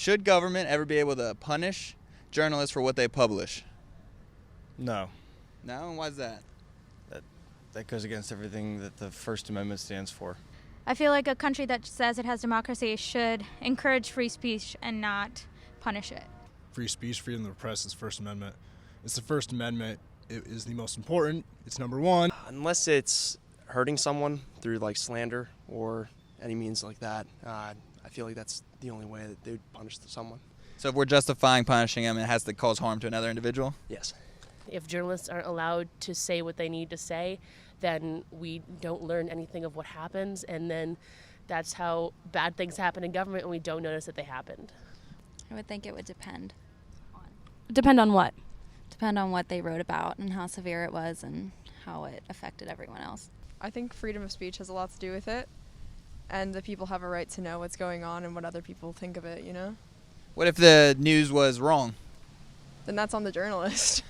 Should government ever be able to punish journalists for what they publish? No, No, and why is that? that goes against everything that the First Amendment stands for. I feel like a country that says it has democracy should encourage free speech and not punish it. Free speech, freedom of the press is First Amendment. It's the First Amendment. It is the most important. It's number one. Unless it's hurting someone through like slander or any means like that, I feel like that's the only way that they would punish someone. So if we're justifying punishing them, it has to cause harm to another individual? Yes. If journalists aren't allowed to say what they need to say, then we don't learn anything of what happens, and then that's how bad things happen in government and we don't notice that they happened. I would think it would depend. Depend on what? Depend on what they wrote about and how severe it was and how it affected everyone else. I think freedom of speech has a lot to do with it, and the people have a right to know what's going on and what other people think of it, you know? What if the news was wrong? Then that's on the journalist.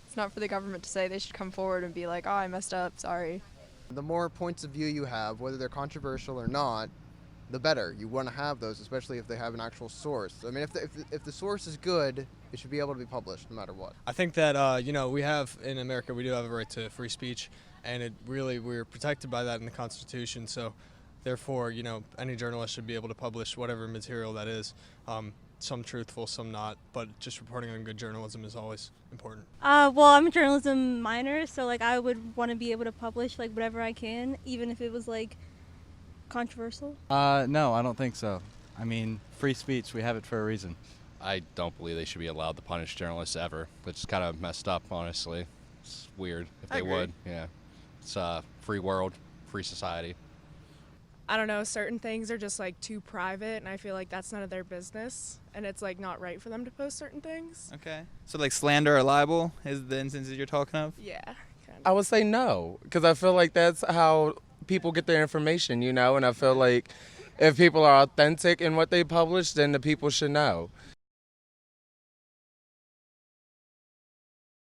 It's not for the government to say. They should come forward and be like, oh, I messed up, sorry. The more points of view you have, whether they're controversial or not, the better. You want to have those, especially if they have an actual source. I mean, if the source is good, it should be able to be published no matter what. I think that, we have, in America, we do have a right to free speech, and we're protected by that in the Constitution, so therefore, any journalist should be able to publish whatever material that is. Some truthful, some not, but just reporting on good journalism is always important. Well, I'm a journalism minor, so I would want to be able to publish whatever I can, even if it was controversial. No, I don't think so. I mean, free speech, we have it for a reason. I don't believe they should be allowed to punish journalists ever. It's kind of messed up, honestly. It's weird if they would. Yeah, it's a free world, free society. I don't know, certain things are just too private, and I feel like that's none of their business, and it's not right for them to post certain things. Okay. So slander or libel is the instances you're talking of? Yeah, kind I would say no, because I feel like that's how people get their information, and I feel like if people are authentic in what they publish, then the people should know.